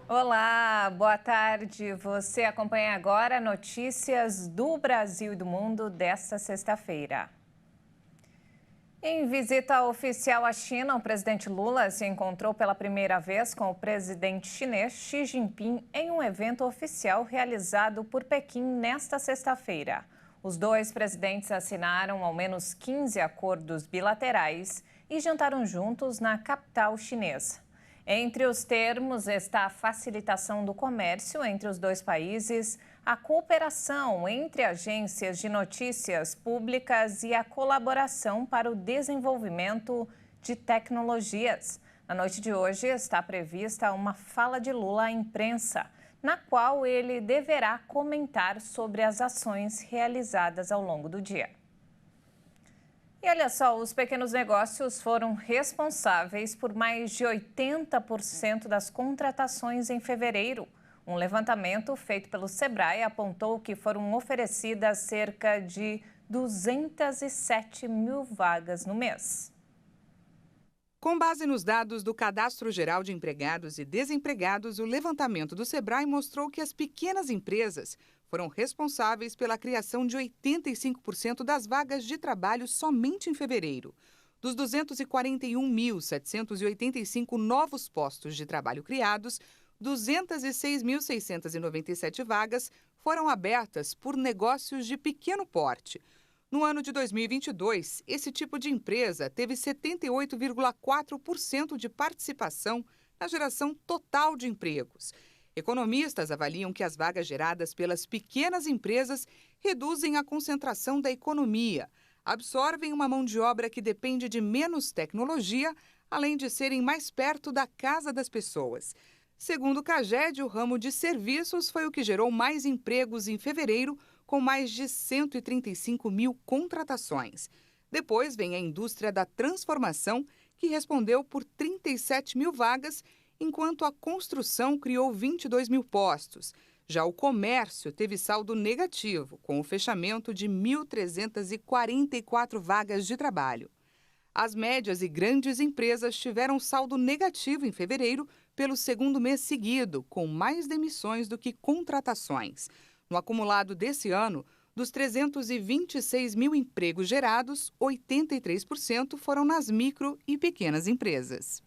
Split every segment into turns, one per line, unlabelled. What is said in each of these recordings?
Olá, boa tarde. Você acompanha agora notícias do Brasil e do mundo desta sexta-feira. Em visita oficial à China, o presidente Lula se encontrou pela primeira vez com o presidente chinês Xi Jinping em um evento oficial realizado por Pequim nesta sexta-feira. Os dois presidentes assinaram ao menos 15 acordos bilaterais e jantaram juntos na capital chinesa. Entre os termos está a facilitação do comércio entre os dois países, a cooperação entre agências de notícias públicas e a colaboração para o desenvolvimento de tecnologias. Na noite de hoje está prevista uma fala de Lula à imprensa, na qual ele deverá comentar sobre as ações realizadas ao longo do dia. E olha só, os pequenos negócios foram responsáveis por mais de 80% das contratações em fevereiro. Um levantamento feito pelo Sebrae apontou que foram oferecidas cerca de 207 mil vagas no mês.
Com base nos dados do Cadastro Geral de Empregados e Desempregados, o levantamento do Sebrae mostrou que as pequenas empresas foram responsáveis pela criação de 85% das vagas de trabalho somente em fevereiro. Dos 241.785 novos postos de trabalho criados, 206.697 vagas foram abertas por negócios de pequeno porte. No ano de 2022, esse tipo de empresa teve 78,4% de participação na geração total de empregos. Economistas avaliam que as vagas geradas pelas pequenas empresas reduzem a concentração da economia, absorvem uma mão de obra que depende de menos tecnologia, além de serem mais perto da casa das pessoas. Segundo o CAGED, o ramo de serviços foi o que gerou mais empregos em fevereiro, com mais de 135 mil contratações. Depois vem a indústria da transformação, que respondeu por 37 mil vagas, enquanto a construção criou 22 mil postos. Já o comércio teve saldo negativo, com o fechamento de 1.344 vagas de trabalho. As médias e grandes empresas tiveram saldo negativo em fevereiro pelo segundo mês seguido, com mais demissões do que contratações. No acumulado desse ano, dos 326 mil empregos gerados, 83% foram nas micro e pequenas empresas.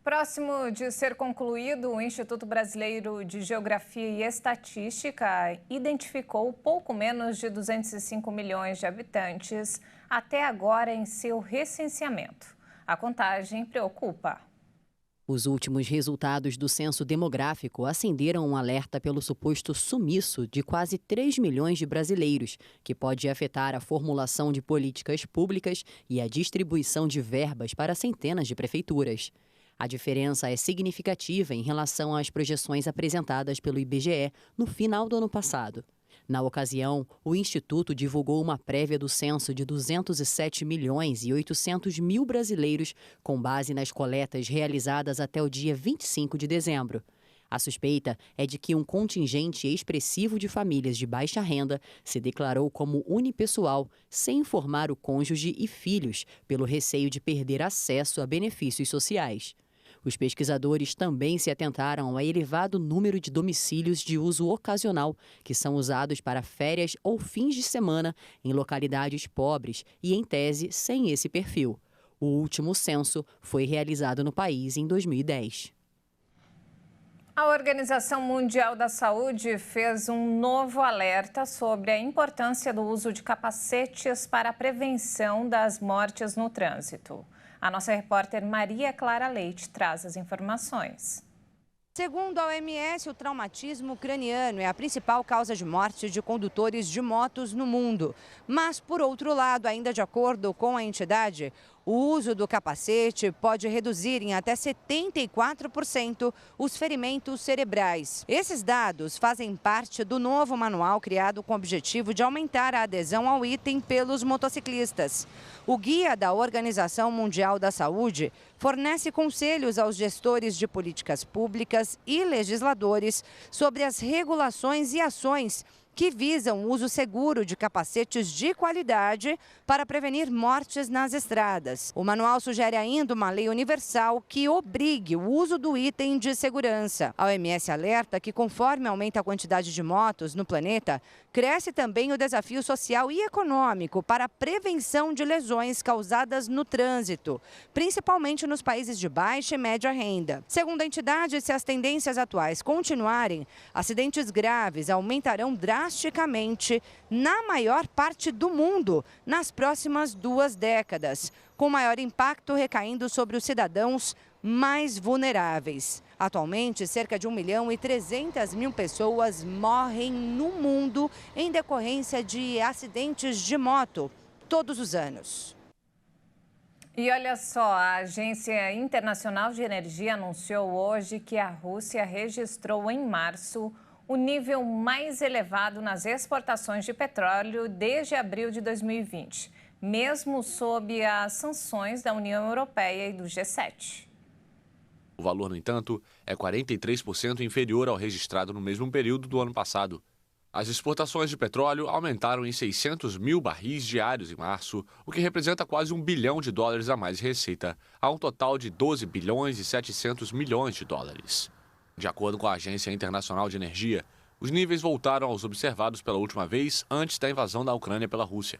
Próximo de ser concluído, o Instituto Brasileiro de Geografia e Estatística identificou pouco menos de 205 milhões de habitantes até agora em seu recenseamento. A contagem preocupa.
Os últimos resultados do censo demográfico acenderam um alerta pelo suposto sumiço de quase 3 milhões de brasileiros, que pode afetar a formulação de políticas públicas e a distribuição de verbas para centenas de prefeituras. A diferença é significativa em relação às projeções apresentadas pelo IBGE no final do ano passado. Na ocasião, o Instituto divulgou uma prévia do censo de 207 milhões e 800 mil brasileiros, com base nas coletas realizadas até o dia 25 de dezembro. A suspeita é de que um contingente expressivo de famílias de baixa renda se declarou como unipessoal, sem informar o cônjuge e filhos, pelo receio de perder acesso a benefícios sociais. Os pesquisadores também se atentaram ao elevado número de domicílios de uso ocasional, que são usados para férias ou fins de semana em localidades pobres e, em tese, sem esse perfil. O último censo foi realizado no país em 2010.
A Organização Mundial da Saúde fez um novo alerta sobre a importância do uso de capacetes para a prevenção das mortes no trânsito. A nossa repórter Maria Clara Leite traz as informações.
Segundo a OMS, o traumatismo craniano é a principal causa de morte de condutores de motos no mundo. Mas, por outro lado, ainda de acordo com a entidade, o uso do capacete pode reduzir em até 74% os ferimentos cerebrais. Esses dados fazem parte do novo manual criado com o objetivo de aumentar a adesão ao item pelos motociclistas. O guia da Organização Mundial da Saúde fornece conselhos aos gestores de políticas públicas e legisladores sobre as regulações e ações que visam o uso seguro de capacetes de qualidade para prevenir mortes nas estradas. O manual sugere ainda uma lei universal que obrigue o uso do item de segurança. A OMS alerta que, conforme aumenta a quantidade de motos no planeta, cresce também o desafio social e econômico para a prevenção de lesões causadas no trânsito, principalmente nos países de baixa e média renda. Segundo a entidade, se as tendências atuais continuarem, acidentes graves aumentarão drasticamente na maior parte do mundo nas próximas 2 décadas, com maior impacto recaindo sobre os cidadãos mais vulneráveis. Atualmente, cerca de 1.300.000 pessoas morrem no mundo em decorrência de acidentes de moto todos os anos.
E olha só, a Agência Internacional de Energia anunciou hoje que a Rússia registrou em março o nível mais elevado nas exportações de petróleo desde abril de 2020, mesmo sob as sanções da União Europeia e do G7.
O valor, no entanto, é 43% inferior ao registrado no mesmo período do ano passado. As exportações de petróleo aumentaram em 600 mil barris diários em março, o que representa quase $1 bilhão a mais de receita, a um total de 12 bilhões e 700 milhões de dólares. De acordo com a Agência Internacional de Energia, os níveis voltaram aos observados pela última vez antes da invasão da Ucrânia pela Rússia.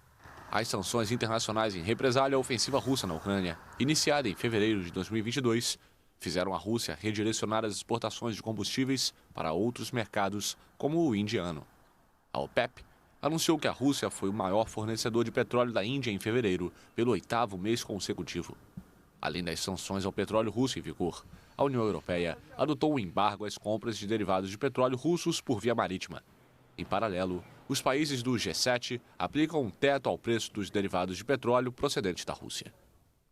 As sanções internacionais em represália à ofensiva russa na Ucrânia, iniciada em fevereiro de 2022, fizeram a Rússia redirecionar as exportações de combustíveis para outros mercados, como o indiano. A OPEP anunciou que a Rússia foi o maior fornecedor de petróleo da Índia em fevereiro, pelo 8º mês consecutivo. Além das sanções ao petróleo russo em vigor, a União Europeia adotou um embargo às compras de derivados de petróleo russos por via marítima. Em paralelo, os países do G7 aplicam um teto ao preço dos derivados de petróleo procedentes da Rússia.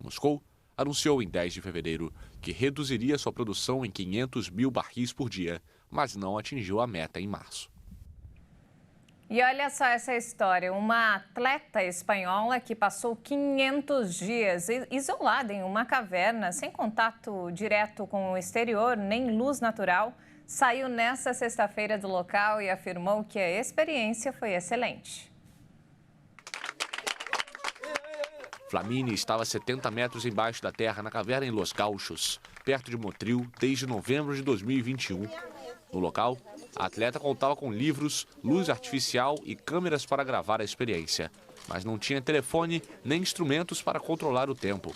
Moscou anunciou em 10 de fevereiro que reduziria sua produção em 500 mil barris por dia, mas não atingiu a meta em março.
E olha só essa história, uma atleta espanhola que passou 500 dias isolada em uma caverna, sem contato direto com o exterior, nem luz natural, saiu nesta sexta-feira do local e afirmou que a experiência foi excelente.
Flamini estava a 70 metros embaixo da terra na caverna em Los Gauchos, perto de Motril, desde novembro de 2021. No local, a atleta contava com livros, luz artificial e câmeras para gravar a experiência, mas não tinha telefone nem instrumentos para controlar o tempo.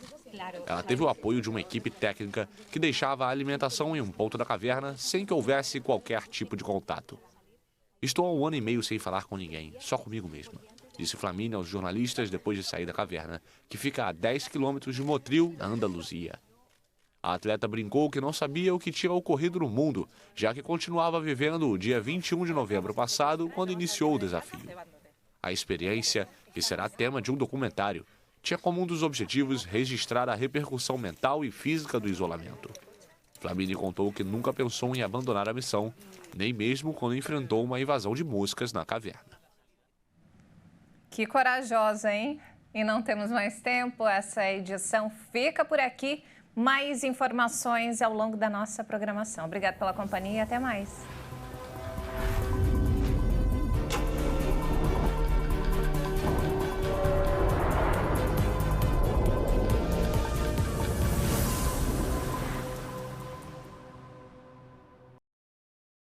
Ela teve o apoio de uma equipe técnica que deixava a alimentação em um ponto da caverna sem que houvesse qualquer tipo de contato. Estou há 1 ano e meio sem falar com ninguém, só comigo mesma, disse Flamini aos jornalistas depois de sair da caverna, que fica a 10 quilômetros de Motril, na Andaluzia. A atleta brincou que não sabia o que tinha ocorrido no mundo, já que continuava vivendo o dia 21 de novembro passado, quando iniciou o desafio. A experiência, que será tema de um documentário, tinha como um dos objetivos registrar a repercussão mental e física do isolamento. Flamini contou que nunca pensou em abandonar a missão, nem mesmo quando enfrentou uma invasão de moscas na caverna.
Que corajosa, hein? E não temos mais tempo, essa edição fica por aqui. Mais informações ao longo da nossa programação. Obrigada pela companhia e até mais.